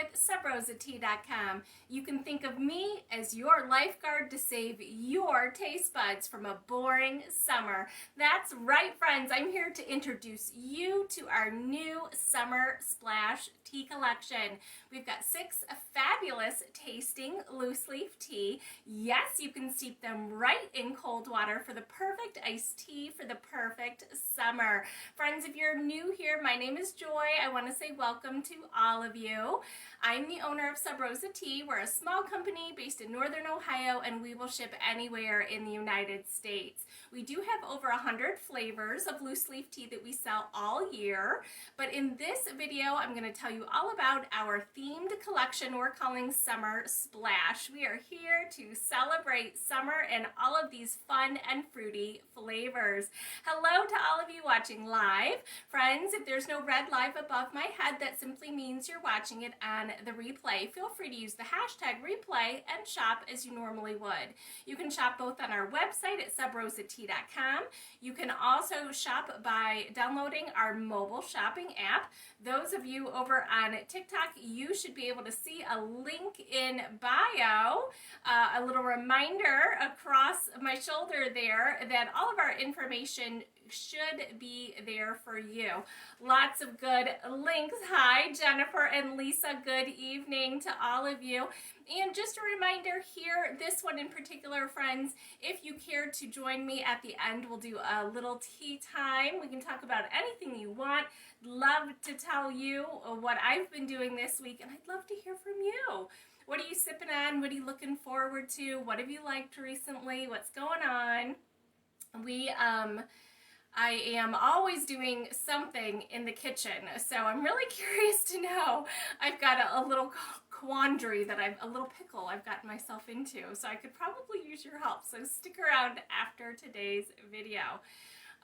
with subrosat.com. You can think of me as your lifeguard to save your taste buds from a boring summer. That's right, friends. I'm here to introduce you to our new Summer Splash tea collection. We've got 6 fabulous tasting loose leaf tea. Yes, you can steep them right in cold water for the perfect iced tea for the perfect summer. Friends, if you're new here, my name is Joy. I want to say welcome to all of you. I'm the owner of Sub Rosa Tea. We're a small company based in Northern Ohio, and we will ship anywhere in the United States. We do have over 100 flavors of loose leaf tea that we sell all year, but in this video, I'm going to tell you all about our themed collection we're calling Summer Splash. We are here to celebrate summer and all of these fun and fruity flavors. Hello to all of you watching live. Friends, if there's no red live above my head, that simply means you're watching it on the replay. Feel free to use the hashtag replay and shop as you normally would. You can shop both on our website at subrosat.com. You can also shop by downloading our mobile shopping app. Those of you over on TikTok, you should be able to see a link in bio, a little reminder across my shoulder there that all of our information should be there for you. Lots of good links. Hi, Jennifer and Lisa. Good evening to all of you. And just a reminder here, this one in particular, friends, if you care to join me at the end, we'll do a little tea time. We can talk about anything you want. Love to tell you what I've been doing this week, and I'd love to hear from you. What are you sipping on? What are you looking forward to? What have you liked recently? What's going on? I am always doing something in the kitchen, so I'm really curious to know. I've got a little quandary a little pickle I've gotten myself into, so I could probably use your help, so stick around after today's video.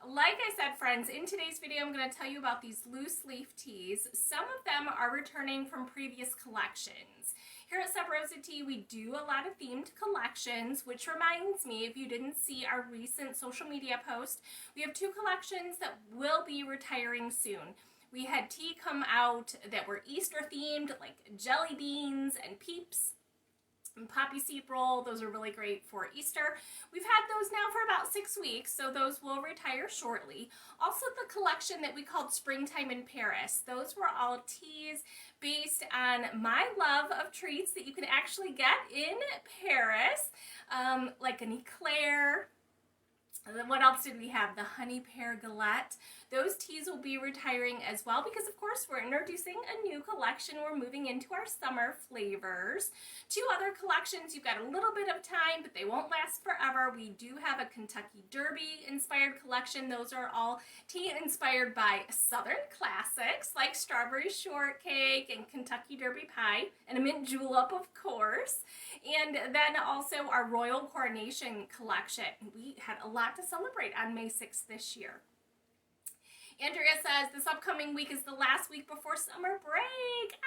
Like I said, friends, in today's video I'm going to tell you about these loose leaf teas. Some of them are returning from previous collections. Here at Sub Rosa Tea, we do a lot of themed collections, which reminds me, if you didn't see our recent social media post, we have 2 collections that will be retiring soon. We had tea come out that were Easter themed, like jelly beans and Peeps and poppy seed roll. Those are really great for Easter. We've had those now for about 6 weeks, so those will retire shortly. Also, the collection that we called Springtime in Paris. Those were all teas based on my love of treats that you can actually get in Paris, like an eclair. And then what else did we have? The honey pear galette. Those teas will be retiring as well because, of course, we're introducing a new collection. We're moving into our summer flavors. 2 other collections, you've got a little bit of time, but they won't last forever. We do have a Kentucky Derby inspired collection. Those are all tea inspired by Southern classics like strawberry shortcake and Kentucky Derby pie and a mint julep, of course. And then also our Royal Coronation collection. We had a lot to celebrate on May 6th this year. Andrea says this upcoming week is the last week before summer break.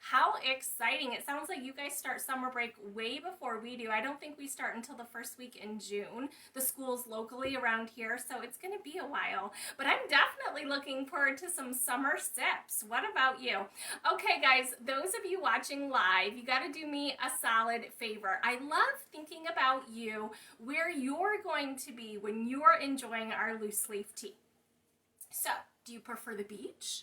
How exciting. It sounds like you guys start summer break way before we do. I don't think we start until the first week in June, the schools locally around here, so it's going to be a while. But I'm definitely looking forward to some summer sips. What about you? Okay, guys, those of you watching live, you got to do me a solid favor. I love thinking about you, where you're going to be when you're enjoying our loose leaf tea. So, do you prefer the beach?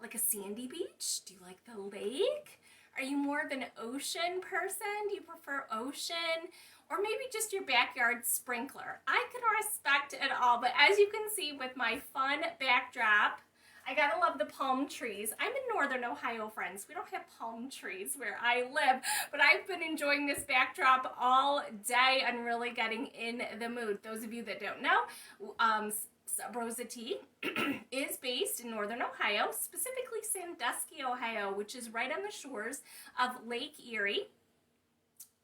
Like a sandy beach? Do you like the lake? Are you more of an ocean person? Do you prefer ocean? Or maybe just your backyard sprinkler? I can respect it all, but as you can see with my fun backdrop, I gotta love the palm trees. I'm in Northern Ohio, friends. We don't have palm trees where I live, but I've been enjoying this backdrop all day and really getting in the mood. Those of you that don't know, Sub Rosa Tea is based in Northern Ohio, specifically Sandusky, Ohio, which is right on the shores of Lake Erie,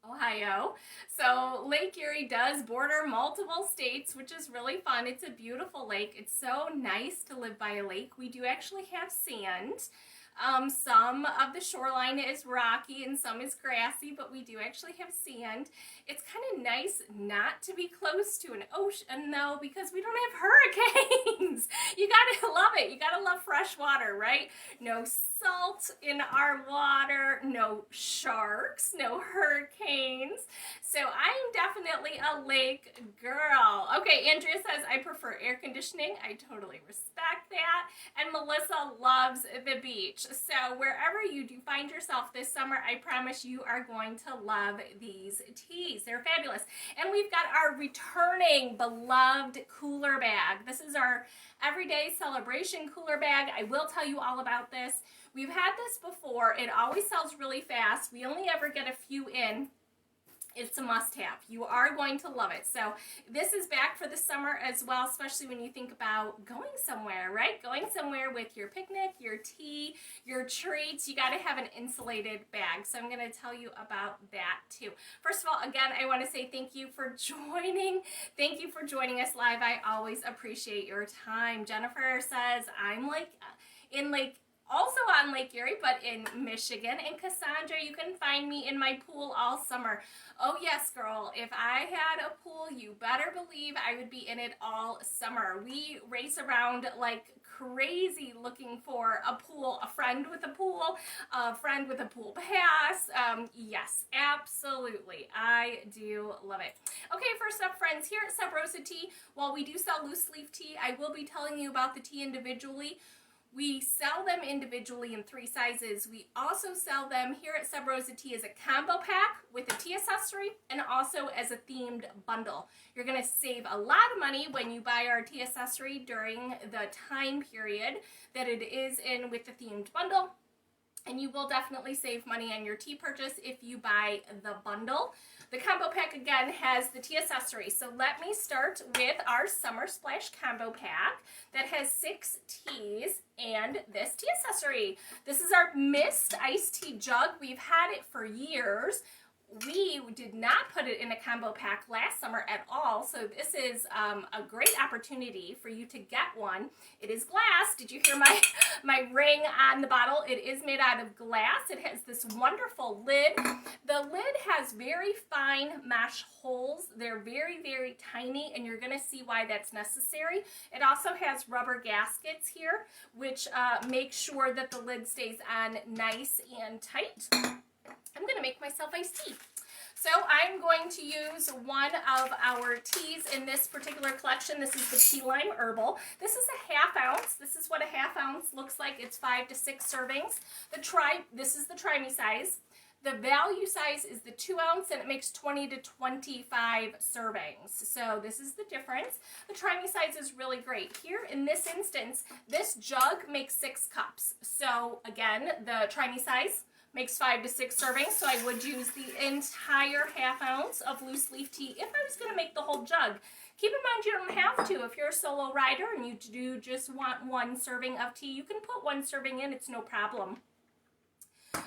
Ohio. So Lake Erie does border multiple states, which is really fun. It's a beautiful lake. It's so nice to live by a lake. We do actually have sand. Some of the shoreline is rocky and some is grassy, but we do actually have sand. It's kind of nice not to be close to an ocean though, because we don't have hurricanes. You gotta love it. You gotta love fresh water, right? No salt in our water, no sharks, no hurricanes. So I'm definitely a lake girl. Okay, Andrea says, I prefer air conditioning. I totally respect that. And Melissa loves the beach. So wherever you do find yourself this summer, I promise you are going to love these teas. They're fabulous. And we've got our returning beloved cooler bag. This is our everyday celebration cooler bag. I will tell you all about this. We've had this before. It always sells really fast. We only ever get a few in. It's a must-have. You are going to love it. So this is back for the summer as well, especially when you think about going somewhere, right? Going somewhere with your picnic, your tea, your treats. You got to have an insulated bag. So I'm going to tell you about that too. First of all, again, I want to say thank you for joining. Thank you for joining us live. I always appreciate your time. Jennifer says, I'm also on Lake Erie, but in Michigan. And Cassandra, you can find me in my pool all summer. Oh yes, girl, if I had a pool, you better believe I would be in it all summer. We race around like crazy looking for a pool, a friend with a pool pass. Yes, absolutely. I do love it. Okay, first up, friends, here at Sub Rosa Tea, while we do sell loose leaf tea, I will be telling you about the tea individually. We sell them individually in 3 sizes. We also sell them here at Sub Rosa Tea as a combo pack with a tea accessory and also as a themed bundle. You're going to save a lot of money when you buy our tea accessory during the time period that it is in with the themed bundle. And you will definitely save money on your tea purchase if you buy the bundle. The combo pack, again, has the tea accessory. So let me start with our Summer Splash combo pack that has 6 teas and this tea accessory. This is our Mist iced tea jug. We've had it for years. We did not put it in a combo pack last summer at all, so this is a great opportunity for you to get one. It is glass. Did you hear my ring on the bottle? It is made out of glass. It has this wonderful lid. The lid has very fine mesh holes. They're very, very tiny, and you're going to see why that's necessary. It also has rubber gaskets here, which make sure that the lid stays on nice and tight. I'm going to make myself iced tea. So I'm going to use one of our teas in this particular collection. This is the Tea Lime Herbal. This is a ½ ounce. This is what a ½ ounce looks like. It's 5 to 6 servings. This is the try-me size. The value size is the 2 ounce, and it makes 20 to 25 servings. So this is the difference. The try-me size is really great. Here in this instance, this jug makes 6 cups. So again, the try-me size makes 5 to 6 servings, so I would use the entire ½ ounce of loose leaf tea if I was going to make the whole jug. Keep in mind you don't have to. If you're a solo rider and you do just want 1 serving of tea, you can put 1 serving in. It's no problem.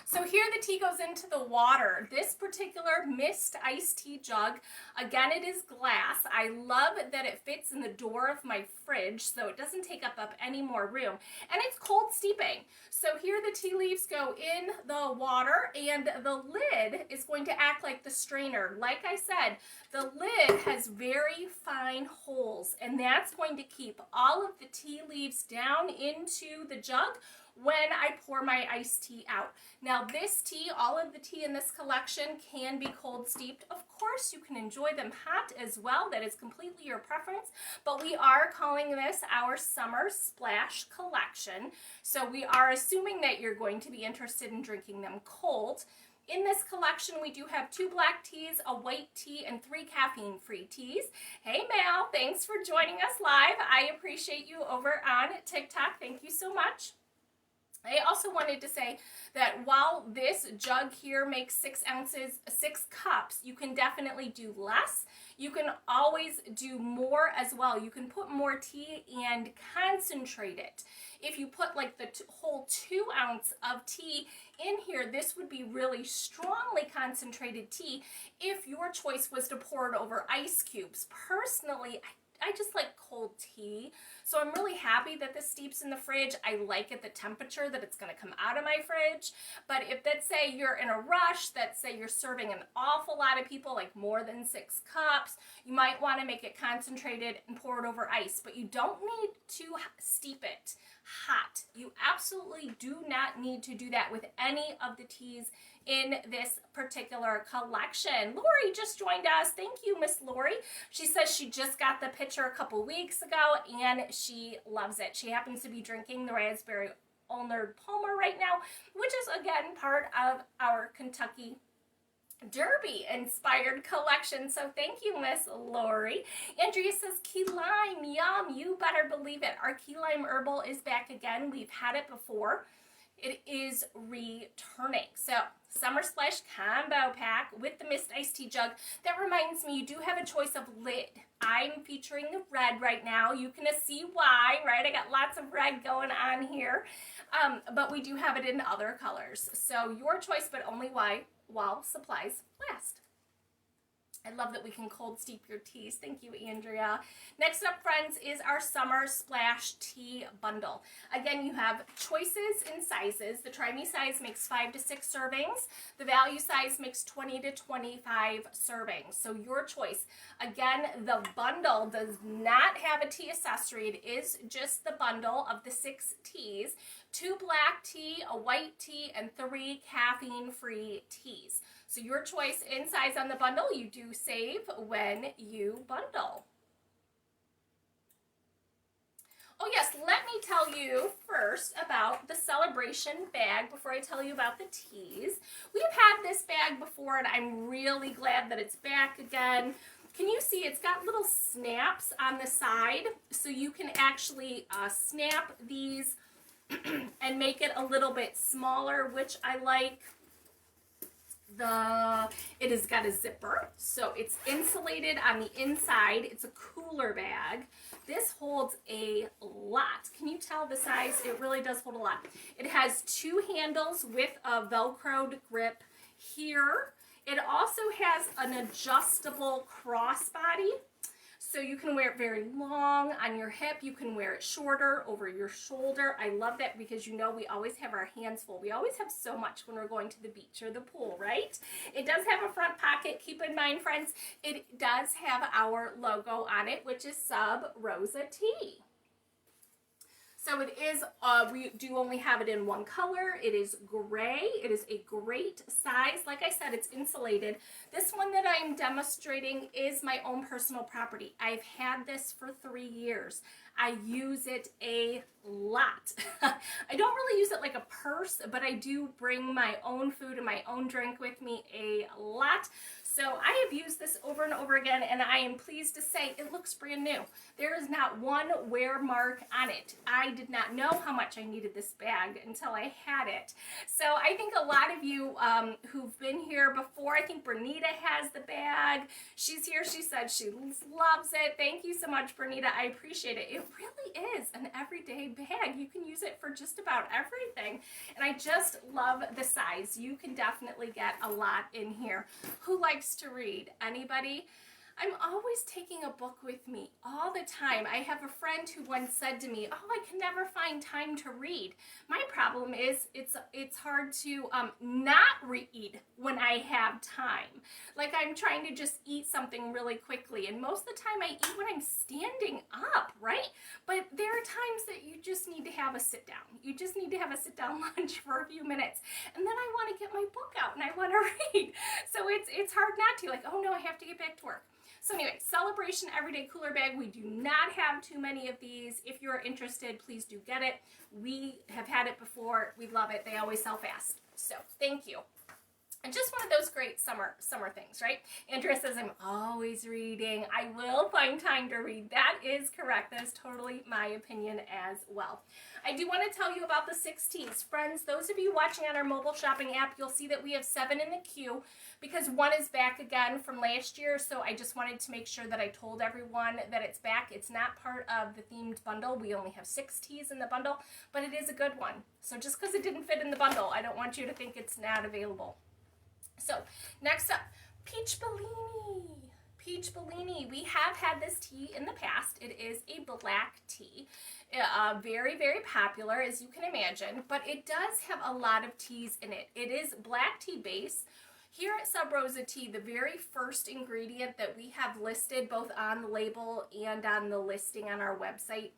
So here the tea goes into the water. This particular Mist iced tea jug, again, it is glass. I love that it fits in the door of my fridge, so it doesn't take up any more room. And it's cold steeping. So here the tea leaves go in the water, and the lid is going to act like the strainer. Like I said, the lid has very fine holes, and that's going to keep all of the tea leaves down into the jug when I pour my iced tea out. Now this tea, all of the tea in this collection can be cold steeped. Of course, you can enjoy them hot as well. That is completely your preference, but we are calling this our Summer Splash collection. So we are assuming that you're going to be interested in drinking them cold. In this collection, we do have 2 black teas, a white tea, and 3 caffeine-free teas. Hey, Mal, thanks for joining us live. I appreciate you over on TikTok. Thank you so much. I also wanted to say that while this jug here makes 6 cups, you can definitely do less. You can always do more as well. You can put more tea and concentrate it. If you put like the whole 2 ounce of tea in here, this would be really strongly concentrated tea if your choice was to pour it over ice cubes. Personally, I just like cold tea. So I'm really happy that this steeps in the fridge. I like it, the temperature that it's going to come out of my fridge. But if, let's say you're in a rush, let's say you're serving an awful lot of people, like more than 6 cups, you might want to make it concentrated and pour it over ice. But you don't need to steep it hot. You absolutely do not need to do that with any of the teas in this particular collection. Lori just joined us. Thank you, Miss Lori. She says she just got the pitcher a couple weeks ago and she loves it. She happens to be drinking the raspberry Arnold Palmer right now, which is again part of our Kentucky Derby inspired collection. So thank you, Miss Lori. Andrea says key lime, yum. You better believe it. Our key lime herbal is back again. We've had it before. It is returning. So Summer Splash combo pack with the mist iced tea jug. That reminds me, you do have a choice of lid. I'm featuring the red right now. You can see why, right? I got lots of red going on here. But we do have it in other colors. So your choice, but only while supplies last. I love that we can cold steep your teas. Thank you, Andrea. Next up, friends, is our Summer Splash Tea Bundle. Again, you have choices in sizes. The Try Me size makes 5 to 6 servings. The value size makes 20 to 25 servings. So your choice. Again, the bundle does not have a tea accessory. It is just the bundle of the 6 teas. 2 black tea, a white tea, and 3 caffeine-free teas. So your choice in size on the bundle, you do save when you bundle. Oh yes, let me tell you first about the celebration bag before I tell you about the teas. We've had this bag before and I'm really glad that it's back again. Can you see it's got little snaps on the side so you can actually snap these and make it a little bit smaller, which I like. It has got a zipper, so it's insulated on the inside. It's a cooler bag. This holds a lot. Can you tell the size? It really does hold a lot. It has 2 handles with a Velcroed grip here. It also has an adjustable crossbody. So you can wear it very long on your hip. You can wear it shorter over your shoulder. I love that because you know we always have our hands full. We always have so much when we're going to the beach or the pool, right? It does have a front pocket. Keep in mind, friends, it does have our logo on it, which is Sub Rosa Tea. So it is, we do only have it in one color. It is gray. It is a great size. Like I said, it's insulated. This one that I'm demonstrating is my own personal property. I've had this for 3 years. I use it a lot. I don't really use it like a purse, but I do bring my own food and my own drink with me a lot. So I have used this over and over again, and I am pleased to say it looks brand new. There is not one wear mark on it. I did not know how much I needed this bag until I had it. So I think a lot of you who've been here before, I think Bernita has the bag. She's here. She said she loves it. Thank you so much, Bernita. I appreciate it. It really is an everyday bag. You can use it for just about everything. And I just love the size. You can definitely get a lot in here. Who likes to read? Anybody? I'm always taking a book with me all the time. I have a friend who once said to me, oh, I can never find time to read. My problem is it's hard to not read when I have time. Like I'm trying to just eat something really quickly, and most of the time I eat when I'm standing up, right? But there are times that you just need to have a sit down. You just need to have a sit down lunch for a few minutes, and then I want to get my book out and I want to read. So it's hard not to, like, oh no, I have to get back to work. So anyway, Celebration Everyday Cooler Bag. We do not have too many of these. If you're interested, please do get it. We have had it before. We love it. They always sell fast. So thank you. And just one of those great summer things, right? Andrea says, I'm always reading. I will find time to read. That is correct. That is totally my opinion as well. I do want to tell you about the 6 teas. Friends, those of you watching on our mobile shopping app, you'll see that we have 7 in the queue because 1 is back again from last year. So I just wanted to make sure that I told everyone that it's back. It's not part of the themed bundle. We only have 6 teas in the bundle, but it is a good one. So just because it didn't fit in the bundle, I don't want you to think it's not available. So next up, Peach Bellini. Peach Bellini. We have had this tea in the past. It is a black tea. Very, very popular, as you can imagine, but it does have a lot of teas in it. It is black tea base. Here at Sub Rosa Tea, the very first ingredient that we have listed both on the label and on the listing on our website,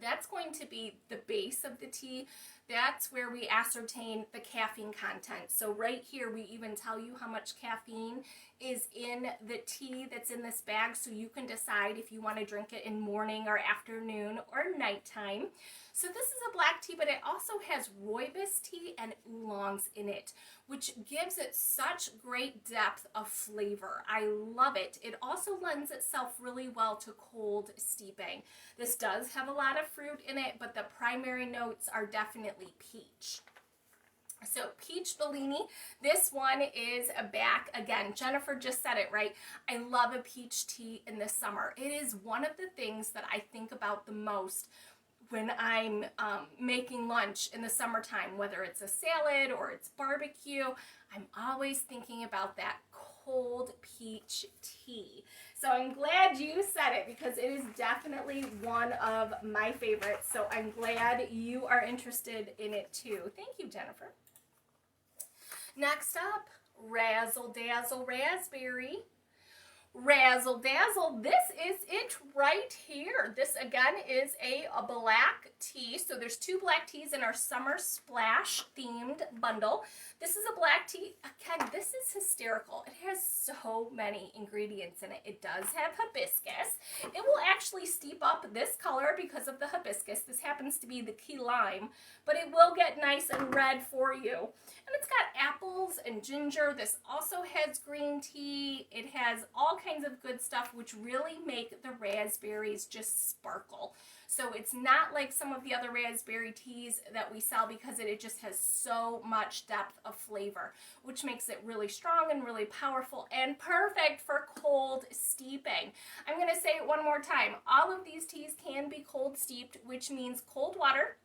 that's going to be the base of the tea. That's where we ascertain the caffeine content. So right here, we even tell you how much caffeine is in the tea that's in this bag, so you can decide if you want to drink it in morning or afternoon or nighttime. So this is a black tea, but it also has rooibos tea and oolongs in it, which gives it such great depth of flavor. I love it. It also lends itself really well to cold steeping. This does have a lot of fruit in it, but the primary notes are definitely peach. So Peach Bellini, this one is back again. Jennifer just said it right. I love a peach tea in the summer. It is one of the things that I think about the most when I'm making lunch in the summertime, whether it's a salad or it's barbecue. I'm always thinking about that cold peach tea. So I'm glad you said it, because it is definitely one of my favorites. So I'm glad you are interested in it too. Thank you, Jennifer. Next up, Razzle Dazzle Raspberry. Razzle Dazzle, this is it right here. This again is a black tea. So there's 2 black teas in our summer splash themed bundle. This is a black tea. Again, this is hysterical. It has so many ingredients in it. It does have hibiscus. It will actually steep up this color because of the hibiscus. This happens to be the key lime, but it will get nice and red for you. And it's got apples and ginger. This also has green tea. It has all kinds of good stuff, which really make the raspberries just sparkle. So it's not like some of the other raspberry teas that we sell, because it just has so much depth of flavor, which makes it really strong and really powerful and perfect for cold steeping. I'm going to say it one more time. All of these teas can be cold steeped, which means cold water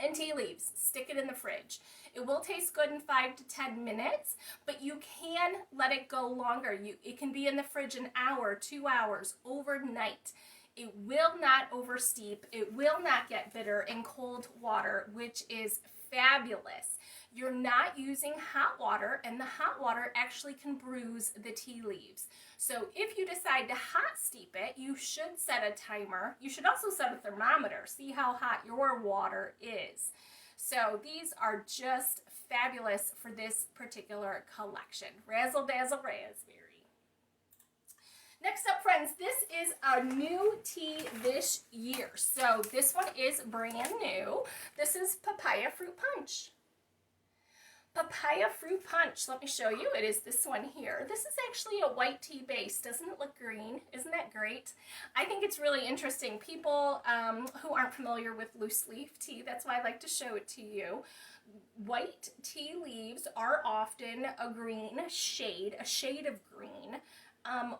and tea leaves. Stick it in the fridge. It will taste good in 5 to 10 minutes, but you can let it go longer. It can be in the fridge an hour, 2 hours, overnight. It will not oversteep. It will not get bitter in cold water, which is fabulous. You're not using hot water, and the hot water actually can bruise the tea leaves. So if you decide to hot steep it, you should set a timer. You should also set a thermometer. See how hot your water is. So these are just fabulous for this particular collection. Razzle Dazzle Raspberry. Next up, friends, this is a new tea this year. So this one is brand new. This is Papaya Fruit Punch. Papaya Fruit Punch, let me show you. It is this one here. This is actually a white tea base. Doesn't it look green? Isn't that great? I think it's really interesting. People who aren't familiar with loose leaf tea, that's why I like to show it to you. White tea leaves are often a green shade, a shade of green.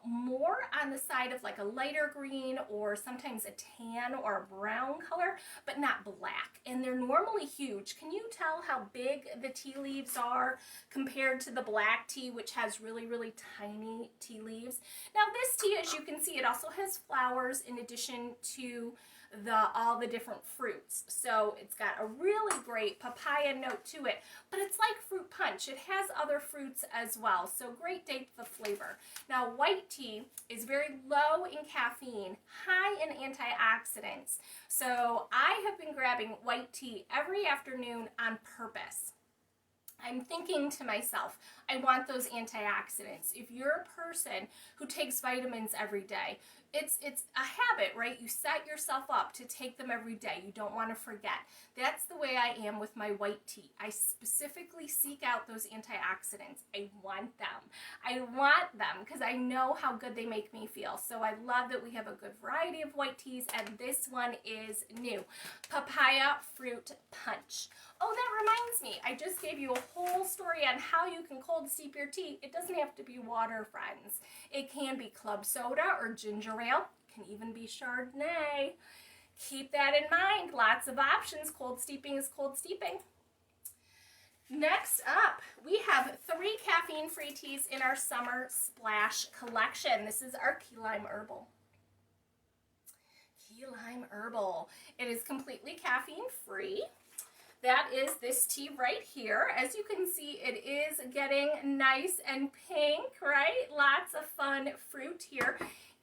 More on the side of like a lighter green, or sometimes a tan or a brown color, but not black. And they're normally huge. Can you tell how big the tea leaves are compared to the black tea, which has really, really tiny tea leaves? Now this tea, as you can see, it also has flowers in addition to all the different fruits. So it's got a really great papaya note to it, but it's like fruit punch. It has other fruits as well, so great depth of flavor. Now white tea is very low in caffeine, high in antioxidants. So I have been grabbing white tea every afternoon on purpose. I'm thinking to myself, I want those antioxidants. If you're a person who takes vitamins every day, it's a habit, right? You set yourself up to take them every day. You don't want to forget. That's the way I am with my white tea. I specifically seek out those antioxidants. I want them. I want them because I know how good they make me feel. So I love that we have a good variety of white teas, and this one is new. Papaya Fruit Punch. Oh, that reminds me, I just gave you a whole story on how you can cold steep your tea. It doesn't have to be water, friends. It can be club soda or ginger ale. It can even be Chardonnay. Keep that in mind. Lots of options. Cold steeping is cold steeping. Next up, we have 3 caffeine-free teas in our Summer Splash collection. This is our Key Lime Herbal. Key Lime Herbal. It is completely caffeine-free. That is this tea right here. As you can see, it is getting nice and pink, right? Lots of fun fruit here.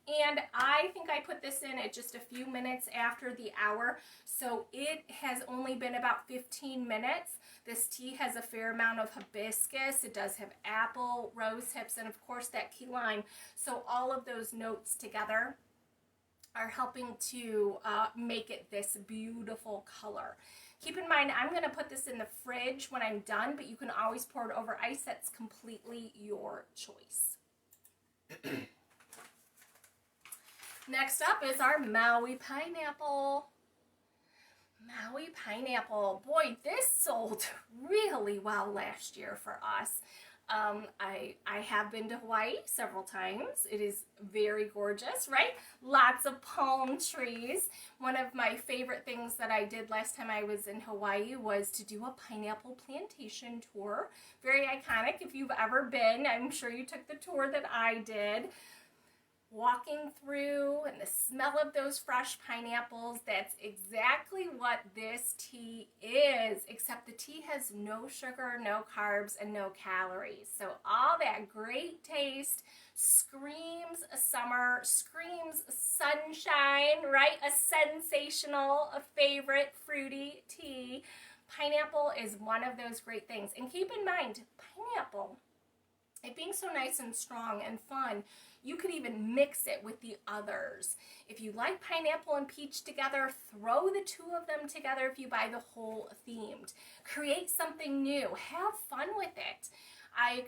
And I think I put this in at just a few minutes after the hour, so it has only been about 15 minutes. This tea has a fair amount of hibiscus. It does have apple, rose hips, and of course that key lime. So all of those notes together are helping to make it this beautiful color. Keep in mind, I'm going to put this in the fridge when I'm done, but you can always pour it over ice. That's completely your choice. Next up is our Maui Pineapple. Maui Pineapple. Boy, this sold really well last year for us. I have been to Hawaii several times. It is very gorgeous, right? Lots of palm trees. One of my favorite things that I did last time I was in Hawaii was to do a pineapple plantation tour. Very iconic. If you've ever been, I'm sure you took the tour that I did. Walking through and the smell of those fresh pineapples, that's exactly what this tea is, except the tea has no sugar, no carbs, and no calories. So all that great taste screams summer, screams sunshine, right? A sensational, a favorite fruity tea. Pineapple is one of those great things. And keep in mind, pineapple, it being so nice and strong and fun, you could even mix it with the others. If you like pineapple and peach together, throw the 2 of them together if you buy the whole themed. Create something new. Have fun with it. I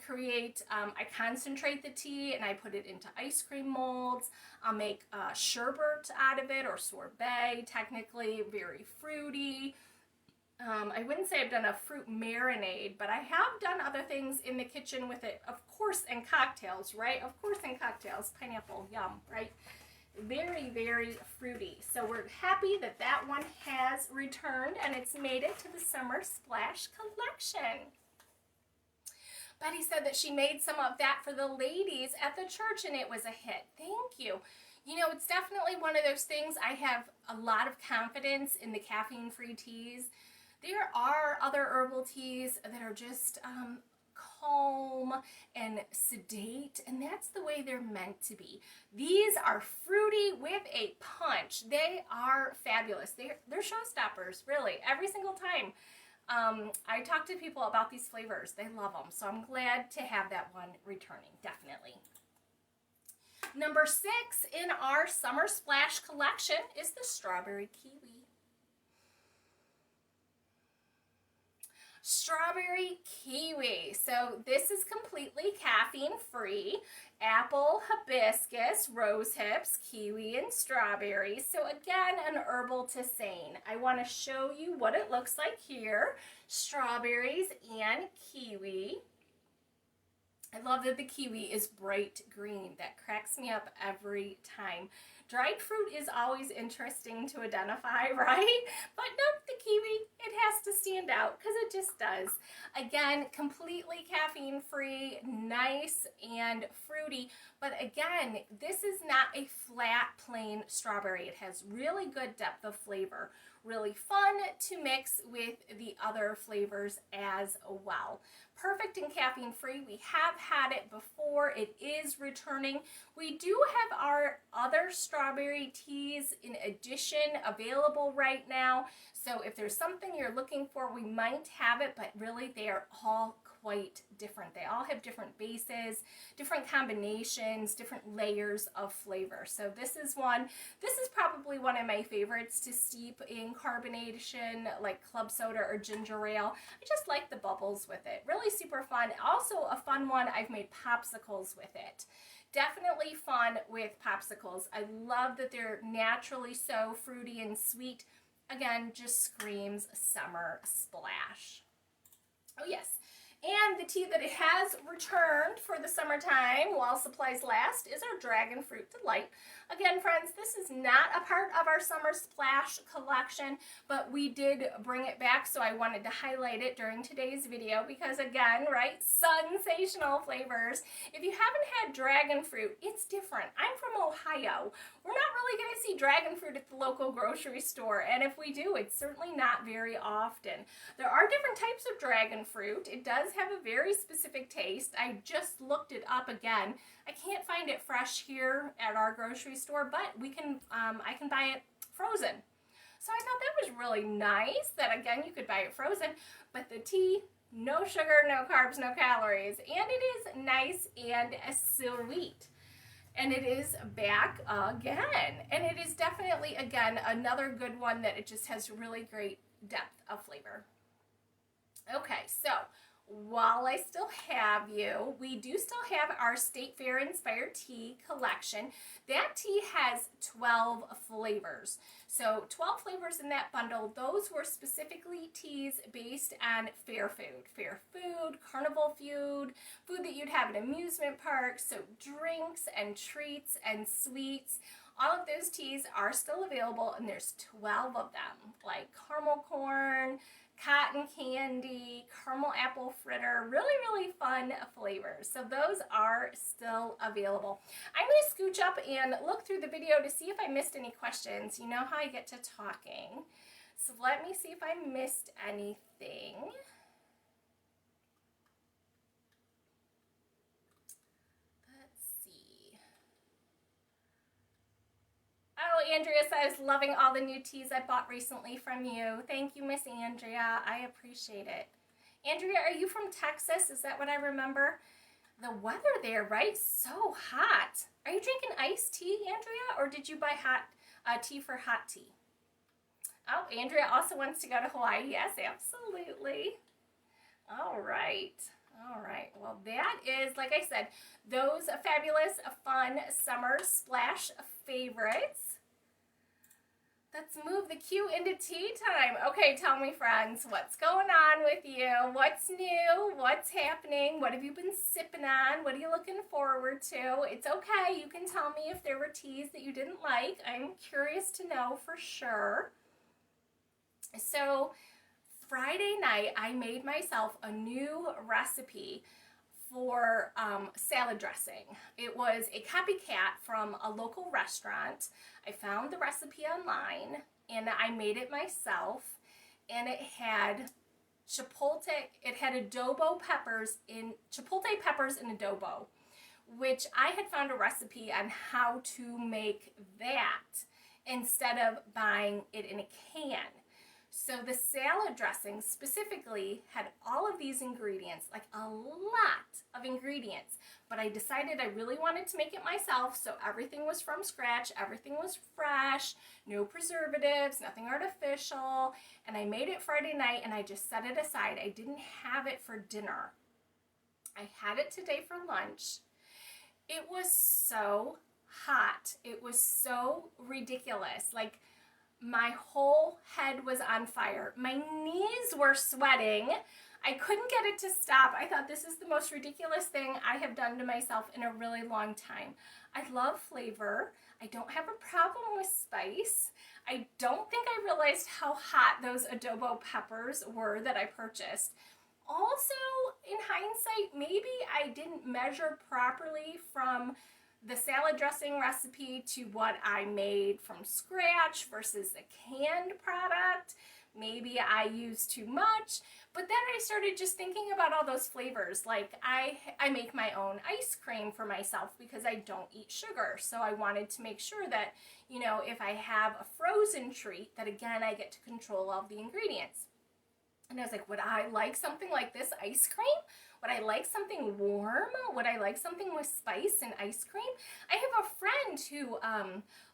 concentrate the tea and I put it into ice cream molds. I'll make sherbet out of it, or sorbet, technically, very fruity. I wouldn't say I've done a fruit marinade, but I have done other things in the kitchen with it, of course, in cocktails, right? Of course, in cocktails. Pineapple, yum, right? Very, very fruity. So we're happy that that one has returned and it's made it to the Summer Splash collection. Betty said that she made some of that for the ladies at the church and it was a hit. Thank you. You know, it's definitely one of those things. I have a lot of confidence in the caffeine-free teas. There are other herbal teas that are just calm and sedate, and that's the way they're meant to be. These are fruity with a punch. They are fabulous. They're showstoppers, really, every single time. I talk to people about these flavors. They love them, so I'm glad to have that one returning, definitely. Number 6 in our Summer Splash collection is the Strawberry Kiwi. Strawberry Kiwi. So this is completely caffeine-free. Apple, hibiscus, rose hips, kiwi, and strawberry. So again, an herbal tisane. I want to show you what it looks like here. Strawberries and kiwi. I love that the kiwi is bright green. That cracks me up every time. Dried fruit is always interesting to identify, right? But no, the kiwi, it has to stand out because it just does. Again, completely caffeine-free, nice and fruity. But again, this is not a flat, plain strawberry. It has really good depth of flavor. Really fun to mix with the other flavors as well. Perfect and caffeine-free. We have had it before. It is returning. We do have our other strawberry teas in addition available right now. So if there's something you're looking for, we might have it, but really they are all quite different. They all have different bases, different combinations, different layers of flavor. So this is one. This is probably one of my favorites to steep in carbonation, like club soda or ginger ale. I just like the bubbles with it. Really super fun. Also a fun one, I've made popsicles with it. Definitely fun with popsicles. I love that they're naturally so fruity and sweet. Again, just screams summer splash. Oh yes. And the tea that has returned for the summertime while supplies last is our Dragon Fruit Delight. Again, friends, this is not a part of our Summer Splash collection, but we did bring it back, so I wanted to highlight it during today's video because, again, right, sensational flavors. If you haven't had dragon fruit, it's different. I'm from Ohio. We're not really going to see dragon fruit at the local grocery store, and if we do, it's certainly not very often. There are different types of dragon fruit. It does have a very specific taste. I just looked it up again. I can't find it fresh here at our grocery store, but we can. I can buy it frozen. So I thought that was really nice that, again, you could buy it frozen, but the tea, no sugar, no carbs, no calories, and it is nice and sweet. And it is back again. And it is definitely, again, another good one that it just has really great depth of flavor. Okay, so while I still have you, we do still have our State Fair inspired tea collection. That tea has 12 flavors. So 12 flavors in that bundle. Those were specifically teas based on fair food. Fair food, carnival food, food that you'd have at amusement parks, so drinks and treats and sweets. All of those teas are still available, and there's 12 of them, like caramel corn, cotton candy, caramel apple fritter, really fun flavors. So those are still available. I'm going to scooch up and look through the video to see if I missed any questions. You know how I get to talking. So let me see if I missed anything. Oh, Andrea says, loving all the new teas I bought recently from you. Thank you, Miss Andrea. I appreciate it. Andrea, are you from Texas? Is that what I remember? The weather there, right? So hot. Are you drinking iced tea, Andrea, or did you buy hot tea for hot tea? Oh, Andrea also wants to go to Hawaii. Yes, absolutely. All right. All right. Well, that is, like I said, those fabulous, fun summer splash favorites. Let's move the queue into tea time. Okay, tell me, friends, what's going on with you? What's new? What's happening? What have you been sipping on? What are you looking forward to? It's okay. You can tell me if there were teas that you didn't like. I'm curious to know for sure. So Friday night, I made myself a new recipe for salad dressing. It was a copycat from a local restaurant. I found the recipe online and I made it myself, and it had adobo peppers in chipotle peppers in adobo, which I had found a recipe on how to make that instead of buying it in a can. So the salad dressing specifically had all of these ingredients, like a lot of ingredients, but I decided I really wanted to make it myself, so everything was from scratch, everything was fresh, no preservatives, nothing artificial, and I made it Friday night and I just set it aside. I didn't have it for dinner. I had it today for lunch. It was so hot. It was so ridiculous. Like, my whole head was on fire. My knees were sweating. I couldn't get it to stop. I thought, this is the most ridiculous thing I have done to myself in a really long time. I love flavor. I don't have a problem with spice. I don't think I realized how hot those adobo peppers were that I purchased. Also, in hindsight, maybe I didn't measure properly from the salad dressing recipe to what I made from scratch versus a canned product. Maybe I used too much, but then I started just thinking about all those flavors. Like, I make my own ice cream for myself because I don't eat sugar. So I wanted to make sure that, you know, if I have a frozen treat, that again, I get to control all of the ingredients. And I was like, would I like something like this ice cream? Would I like something warm? Would I like something with spice and ice cream? I have a friend who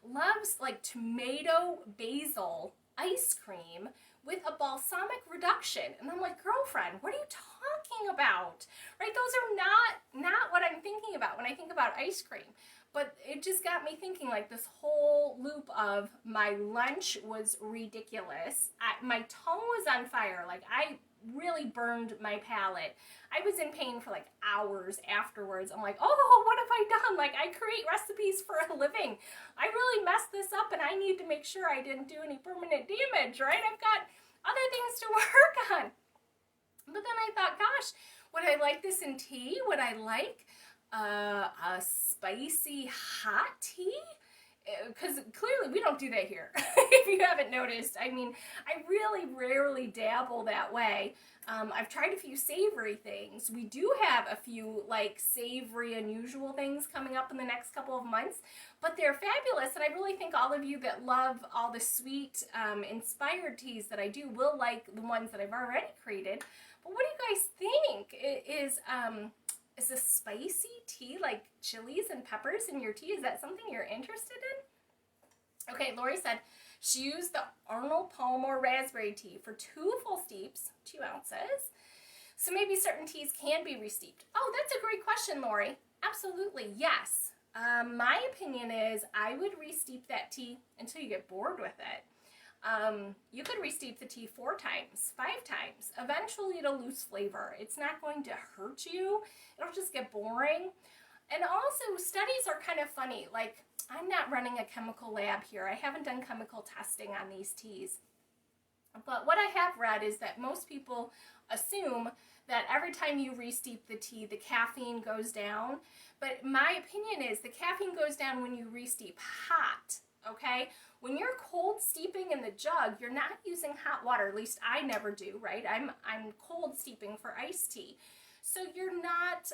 loves like tomato basil ice cream with a balsamic reduction. And I'm like, girlfriend, what are you talking about? Right? Those are not what I'm thinking about when I think about ice cream. But it just got me thinking, like, this whole loop of my lunch was ridiculous. My tongue was on fire. Like, I really burned my palate. I was in pain for like hours afterwards. I'm like, oh, what have I done? Like, I create recipes for a living. I really messed this up, and I need to make sure I didn't do any permanent damage, right? I've got other things to work on. But then I thought, gosh, would I like this in tea? Would I like a spicy hot tea? Because clearly we don't do that here, if you haven't noticed. I mean, I really rarely dabble that way. I've tried a few savory things. We do have a few like savory, unusual things coming up in the next couple of months, but they're fabulous. And I really think all of you that love all the sweet, inspired teas that I do will like the ones that I've already created. But what do you guys think? Is a spicy tea, like chilies and peppers in your tea, is that something you're interested in? Okay, Lori said she used the Arnold Palmer raspberry tea for 2 full steeps, 2 ounces. So maybe certain teas can be re-steeped. Oh, that's a great question, Lori. Absolutely, yes. My opinion is I would re-steep that tea until you get bored with it. You could re-steep the tea 4 times, 5 times. Eventually it'll lose flavor. It's not going to hurt you. It'll just get boring. And also, studies are kind of funny. Like, I'm not running a chemical lab here. I haven't done chemical testing on these teas. But what I have read is that most people assume that every time you re-steep the tea, the caffeine goes down. But my opinion is the caffeine goes down when you re-steep hot, okay? When you're cold steeping in the jug, you're not using hot water. At least I never do, right? I'm cold steeping for iced tea. So you're not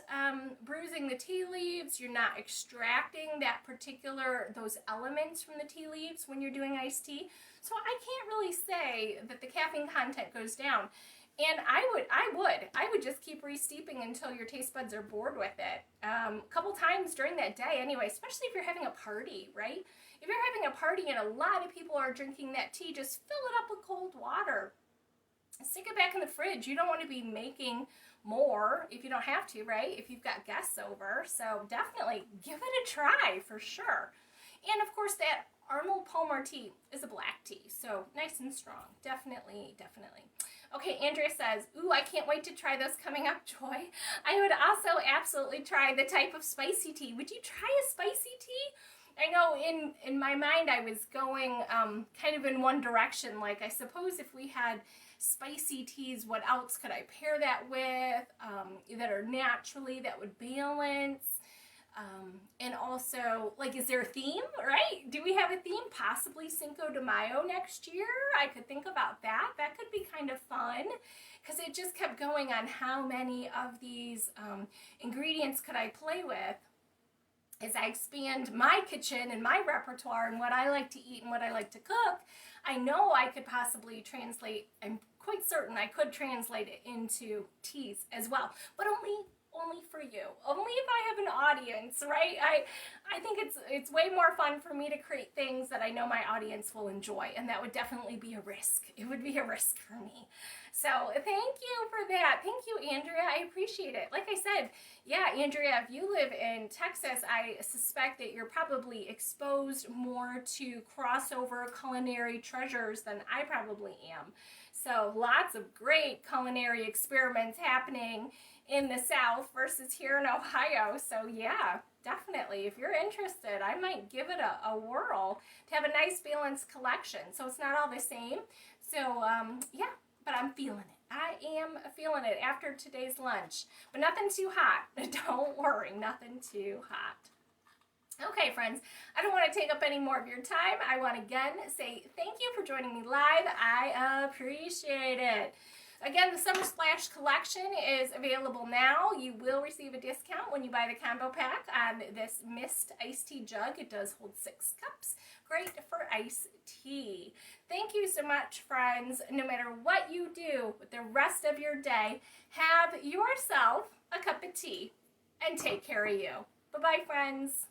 bruising the tea leaves. You're not extracting those elements from the tea leaves when you're doing iced tea. So I can't really say that the caffeine content goes down. And I would just keep re-steeping until your taste buds are bored with it. A couple times during that day anyway, especially if you're having a party, right? If you're having a party and a lot of people are drinking that tea, just fill it up with cold water. Stick it back in the fridge. You don't want to be making more if you don't have to, right? If you've got guests over. So definitely give it a try for sure. And of course that Arnold Palmer tea is a black tea, so nice and strong. Definitely, definitely. Okay, Andrea says, ooh, I can't wait to try those coming up, Joy. I would also absolutely try the type of spicy tea. Would you try a spicy tea? I know in my mind I was going kind of in one direction. Like, I suppose if we had spicy teas, what else could I pair that with that are naturally, that would balance? And also, like, is there a theme, right? Do we have a theme? Possibly Cinco de Mayo next year? I could think about that. That could be kind of fun, because it just kept going on how many of these ingredients could I play with as I expand my kitchen and my repertoire and what I like to eat and what I like to cook. I know I could possibly translate, I'm quite certain I could translate it into teas as well, but only for you, only if I have an audience, right? I think it's way more fun for me to create things that I know my audience will enjoy, and that would definitely be a risk. It would be a risk for me. So thank you for that. Thank you, Andrea. I appreciate it. Like I said, yeah, Andrea, if you live in Texas, I suspect that you're probably exposed more to crossover culinary treasures than I probably am. So lots of great culinary experiments happening in the South versus here in Ohio. So yeah, definitely, if you're interested, I might give it a whirl to have a nice balanced collection. So it's not all the same. So yeah, but I'm feeling it. I am feeling it after today's lunch, but nothing too hot. Don't worry, nothing too hot. Okay, friends, I don't want to take up any more of your time. I want to again say thank you for joining me live. I appreciate it. Again, the Summer Splash collection is available now. You will receive a discount when you buy the combo pack on this mist iced tea jug. It does hold 6 cups. Great for iced tea. Thank you so much, friends. No matter what you do with the rest of your day, have yourself a cup of tea and take care of you. Bye-bye, friends.